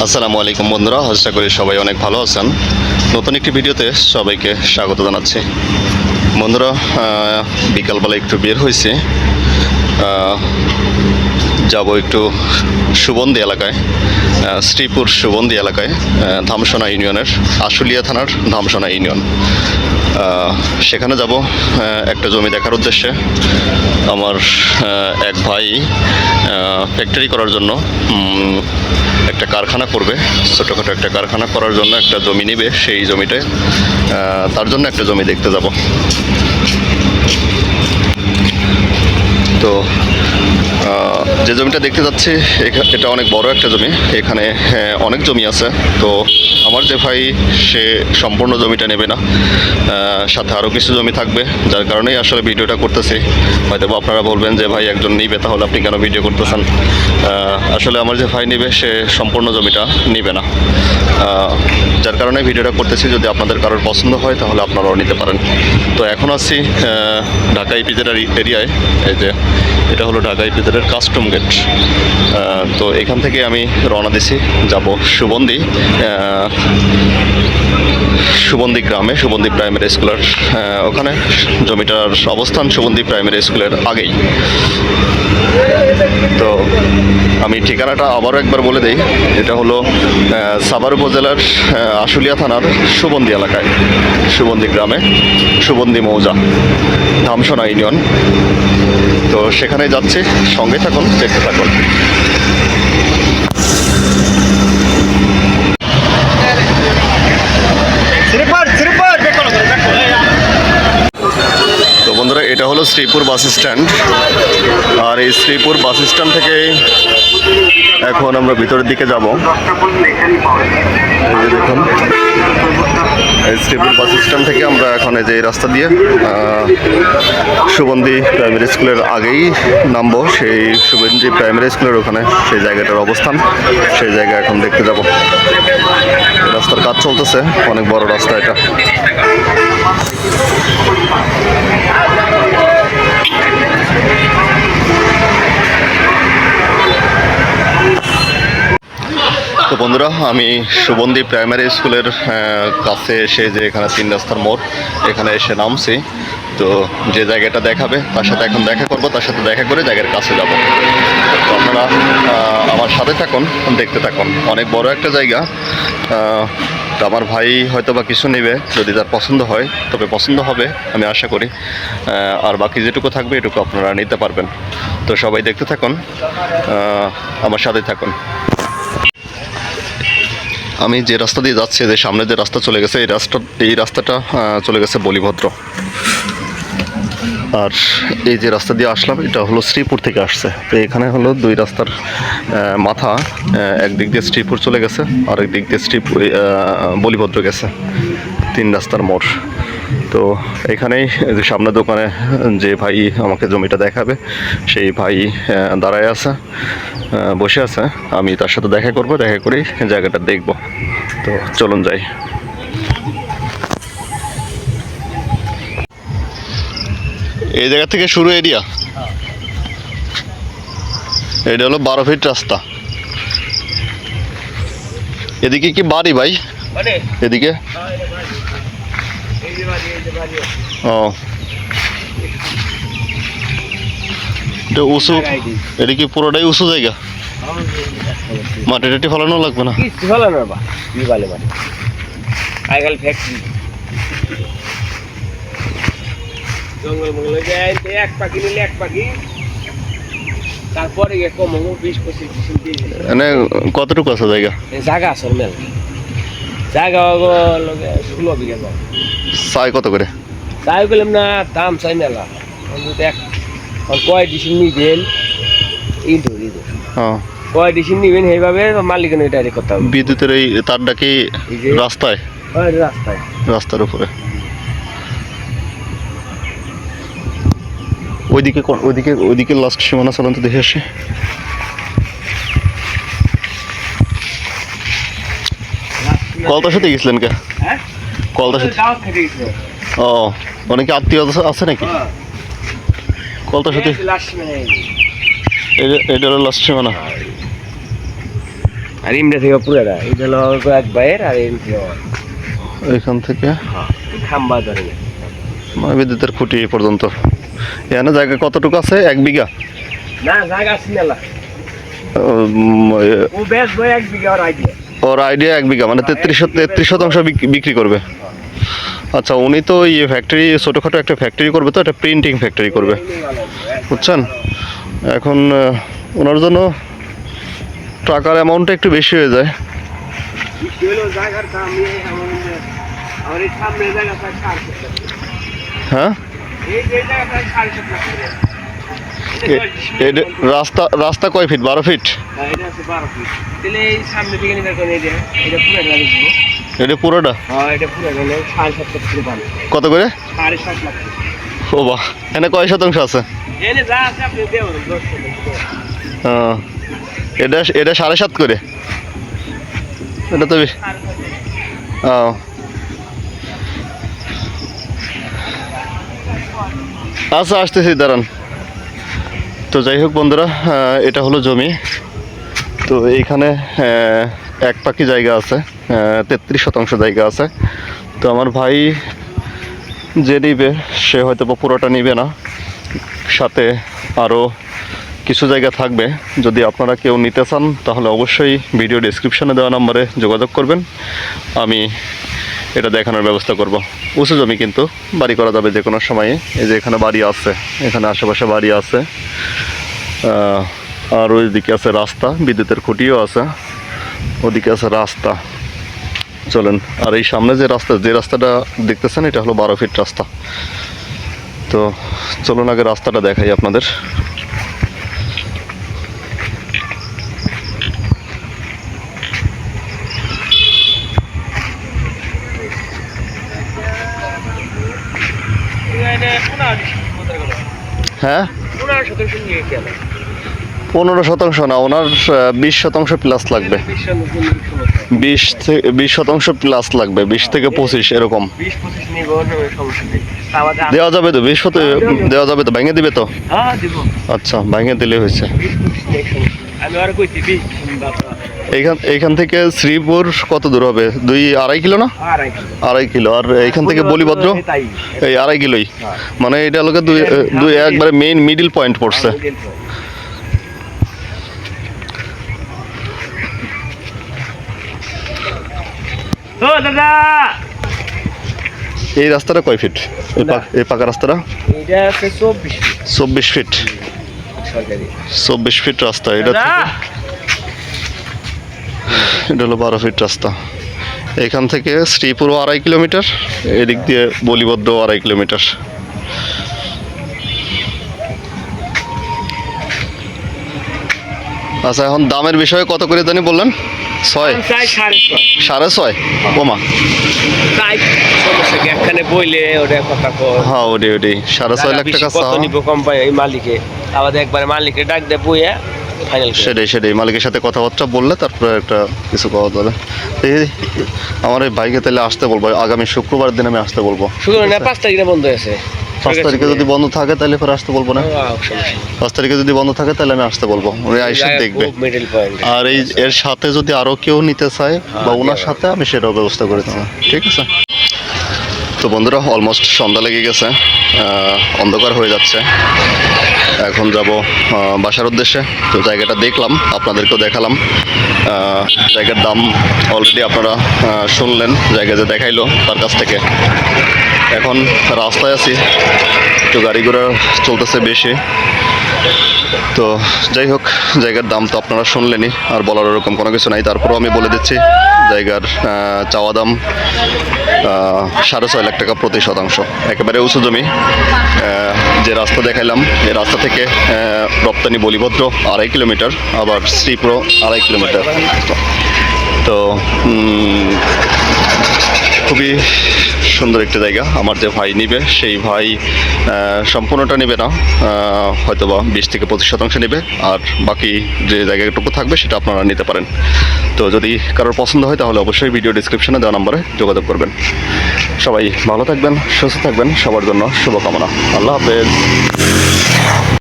আসসালামু আলাইকুম বন্ধুরা, আশা করি সবাই অনেক ভালো আছেন। নতুন একটি ভিডিওতে সবাইকে স্বাগত জানাচ্ছি। বন্ধুরা, বিকালবেলা একটু বের হয়েছে, যাব একটু সুবন্দি এলাকায়, শ্রীপুর সুবন্দি এলাকায়, ধামসোনা ইউনিয়নের আশুলিয়া থানার ধামসোনা ইউনিয়ন। সেখানে যাব একটা জমি দেখার উদ্দেশ্যে। আমার এক ভাই ফ্যাক্টরি করার জন্য একটা কারখানা করবে, ছোটোখাটো একটা কারখানা করার জন্য একটা জমি নেবে। সেই জমিটায় তার জন্য একটা জমি দেখতে যাব। তো যে জমিটা দেখতে যাচ্ছি এটা অনেক বড় একটা জমি। এখানে অনেক জমি আছে। তো আমার যে ভাই, সে সম্পূর্ণ জমিটা নেবে না, সাথে আরও কিছু জমি থাকবে, যার কারণেই আসলে ভিডিওটা করতেছি। হয়তো আপনারা বলবেন যে ভাই একজন নিবে, তাহলে আপনি কেন ভিডিও করতেছেন? আসলে আমার যে ভাই নেবে, সে সম্পূর্ণ জমিটা নেবে না, যার কারণে ভিডিওটা করতেছি। যদি আপনাদের কারোর পছন্দ হয় তাহলে আপনারাও নিতে পারেন। তো এখন আছি ঢাকা ইপিজেড এরিয়ায়। এই যে এটা হলো ঢাকা ইপিজেডের কাস্টম গেট। তো এখান থেকে আমি রওনা দিছি, যাব সুবন্দি গ্রামে, সুবন্দি প্রাইমারি স্কুলের ওখানে। জমিটার অবস্থান সুবন্দি প্রাইমারি স্কুলের আগেই। তো আমি ঠিকানাটা আবারও একবার বলে দিই। এটা হলো সাভার উপজেলার আশুলিয়া থানার সুবন্দি এলাকায়, সুবন্দি গ্রামে, সুবন্দি মৌজা, ধামসোনা ইউনিয়ন। তো সেখানে যাচ্ছি, সঙ্গে থাকুন, দেখতে থাকুন। তো বন্ধুরা, এটা হলো শ্রীপুর বাস স্ট্যান্ড। আর এই শ্রীপুর বাস স্ট্যান্ড থেকে এখন আমরা ভিতরের দিকে যাব। এই যে দেখুন, এই শ্রীপুর বাস স্ট্যান্ড থেকে আমরা এখন এই যে এই রাস্তা দিয়ে সুবন্দি প্রাইমারি স্কুলের আগেই নামবো। সেই সুবন্দি প্রাইমারি স্কুলের ওখানে সেই জায়গাটার অবস্থান, সেই জায়গা এখন দেখতে যাব। রাস্তার কাজ চলতেছে, অনেক বড় রাস্তা এটা। তো বন্ধুরা, আমি সুবন্দি প্রাইমারি স্কুলের কাছে এসে, যে এখানে 3 রাস্তার মোড়, এখানে এসে নামছি। তো যে জায়গাটা দেখাবে তার সাথে এখন দেখা করব, তার সাথে দেখা করে জায়গার কাছে যাব। তো আপনারা আমার সাথে থাকুন, দেখতে থাকুন। অনেক বড় একটা জায়গা। তো আমার ভাই হয়তো বা কিছু নেবে, যদি তার পছন্দ হয়, তবে পছন্দ হবে আমি আশা করি। আর বাকি যেটুকু থাকবে এটুকু আপনারা নিতে পারবেন। তো সবাই দেখতে থাকুন, আমার সাথে থাকুন। আমি যে রাস্তা দিয়ে যাচ্ছি, যে সামনে যে রাস্তা চলে গেছে, এই রাস্তাটা চলে গেছে বলিভদ্র। আর এই যে রাস্তা দিয়ে আসলাম, এটা হলো শ্রীপুর থেকে আসছে। তো এখানে হলো 2 রাস্তার মাথা। একদিক দিয়ে শ্রীপুর চলে গেছে, আর একদিক দিয়ে বলিভদ্র গেছে। 3 রাস্তার মোড়। তো এখানেই যে সামনে দোকানে যে ভাই আমাকে জমিটা দেখাবে, সেই ভাই দাঁড়ায় আছে, বসে আছে। আমি তার সাথে দেখা করব, দেখা করেই জায়গাটা দেখব। তো চলুন যাই। এই জায়গা থেকে শুরু এরিয়া। এটা হলো 12 ফিট রাস্তা। এদিকে কি বাড়ি ভাই? এদিকে ও, এটা উঁচু। এদিকে পুরোটাই উঁচু জায়গা, মাটি টাটি ফেলানো লাগবে না। কতটুকু আছে জায়গা? জায়গা আছে মেল জায়গা 16 বিঘা। চাই কত করে? তাই বললাম না, দাম চাই মেলা। কয় ডিসিম নিবেন এই ধরি, কয় ডিসিম নিবেন সেইভাবে মালিক ডাইরেক্ট করতে হবে। বিদ্যুতের এই তারটা কি রাস্তায়? রাস্তায়, রাস্তার উপরে। ওইদিকে ওইদিকে ওইদিকে লাস্ট সীমানা চালান তো দেখে আসে। কলতার সাথে গেছিলেন কে? কলতার সাথে? ও, অনেকে আত্মীয় আছে নাকি? কলতার সাথে এটা হলো লাস্ট সীমানা। আর ইমরা থেকে পুরাটা এটা হলো এক ভাইয়ের আর এই এখান থেকে খাম্বা ধরে মানে বিদ্যুতের খুঁটি এই পর্যন্ত। এখানে জায়গা কতটুকু আছে? 1 বিঘা? না জায়গা আছে মেলা। ও বেশ ভাই 1 বিঘা আর আইডিয়া। ওর আইডিয়া 1 বিঘা মানে 33% বিক্রি করবে। আচ্ছা, উনি তো এই ফ্যাক্টরি, ছোটোখাটো একটা ফ্যাক্টরি করবে, তো একটা প্রিন্টিং ফ্যাক্টরি করবে, বুঝছেন। এখন ওনার জন্য টাকার অ্যামাউন্টটা একটু বেশি হয়ে যায়। হ্যাঁ, রাস্তা কয় ফিট? 12 ফিট? এটা পুরোটা কত করে? ও বাহ, এখানে কয় শতাংশ আছে? এটা 7.5 করে। এটা তো আচ্ছা, আসতেছি, দাঁড়ান। তো যাই হোক বন্ধুরা, এটা হলো জমি। তো এইখানে এক পাখি জায়গা আছে, 33% জায়গা আছে। তো আমার ভাই যে নিবে সে হয়তো বা পুরোটা নিবে না, সাথে আরও কিছু জায়গা থাকবে। যদি আপনারা কেউ নিতে চান তাহলে অবশ্যই ভিডিও ডেসক্রিপশনে দেওয়া নম্বরে যোগাযোগ করবেন, আমি এটা দেখানোর ব্যবস্থা করব। উঁচু জমি, কিন্তু বাড়ি করা যাবে যে কোনো সময়ে। এই যে এখানে বাড়ি আছে, এখানে আশেপাশে বাড়ি আছে, আর ওইদিকে আছে রাস্তা, বিদ্যুতের খুঁটিও আছে, ওদিকে আছে রাস্তা। চলেন, আর এই সামনে যে রাস্তাটা দেখতেছেন এটা হলো 12 ফিট রাস্তা। তো চলুন আগে রাস্তাটা দেখাই আপনাদের। হ্যাঁ, 15% না, ওনার 20% প্লাস লাগবে। 20% প্লাস লাগবে, 20 থেকে 25 এরকম দেওয়া যাবে তো। 20 দেওয়া যাবে তো? ভেঙে দিবে তো? আচ্ছা, ভেঙে দিলে হয়েছে। এইখান থেকে শ্রীপুর কত দূর হবে? 2-2.5 কিলো না? 2.5 কিলো। আর এইখান থেকে বলিভদ্র এই 2.5 কিলোই, মানে এটা লোকে দুই একবারে মেইন মিডিল পয়েন্ট পড়ছে। এই রাস্তাটা কয় ফিট? এই পাকা রাস্তাটা 24 ফিট। 24 ফিট রাস্তা। এটা হলো 12 ফিট রাস্তা। এখান থেকে শ্রীপুর 2.5 কিলোমিটার, এদিক দিয়ে বলিভদ্র 2.5 কিলোমিটার। আচ্ছা, এখন দামের বিষয়ে কত করে জানি বললেন? 6? 6.5? ওমা, হ্যাঁ, ওটাই 6.5 লাখ টাকা। সেটাই মালিকের সাথে কথাবার্তা বললে তারপরে একটা কিছু কথা বলে। আমার এই ভাইকে তাহলে আসতে বলবো, আগামী শুক্রবার দিন আমি আসতে বলবো। 5 তারিখে বন্ধ আছে। 5 তারিখে যদি বন্ধ থাকে তাহলে পরে আসতে বলবো না? 5 তারিখে যদি বন্ধ থাকে তাহলে আমি আসতে বলবো, উনি আইসে দেখবে। আর এর সাথে যদি আরো কেউ নিতে চায় বা ওনার সাথে, আমি সেটাও ব্যবস্থা করে দেবো। ঠিক আছে। তো বন্ধুরা, অলমোস্ট সন্ধ্যা লেগে গেছে, অন্ধকার হয়ে যাচ্ছে। এখন যাব বাসার উদ্দেশ্যে। তো জায়গাটা দেখলাম, আপনাদেরকেও দেখালাম। জায়গার দাম অলরেডি আপনারা শুনলেন, জায়গা যে দেখাইলো তার কাছ থেকে। এখন রাস্তায় আছি, একটু গাড়ি ঘোড়া চলতেছে বেশি। তো যাই হোক, জায়গার দাম তো আপনারা শুনলেনই, আর বলার ওরকম কোনো কিছু নাই। তারপরেও আমি বলে দিচ্ছি, জায়গার চাওয়া দাম 6.5 লাখ টাকা প্রতি শতাংশ। একেবারে উঁচু জমি। যে রাস্তা দেখাইলাম, এই রাস্তা থেকে রপ্তানি বলিভদ্র 2.5 কিলোমিটার, আবার শ্রীপুর 2.5 কিলোমিটার। তো খুবই সুন্দর একটা জায়গা। আমার যে ভাই নিবে, সেই ভাই সম্পূর্ণটা নেবে না, হয়তোবা 20 থেকে 25% নেবে, আর বাকি যে জায়গাটুকু থাকবে সেটা আপনারা নিতে পারেন। তো যদি কারোর পছন্দ হয় তাহলে অবশ্যই ভিডিও ডিসক্রিপশনে দেওয়া নম্বরে যোগাযোগ করবেন। সবাই ভালো থাকবেন, সুস্থ থাকবেন, সবার জন্য শুভকামনা। আল্লাহ হাফেজ।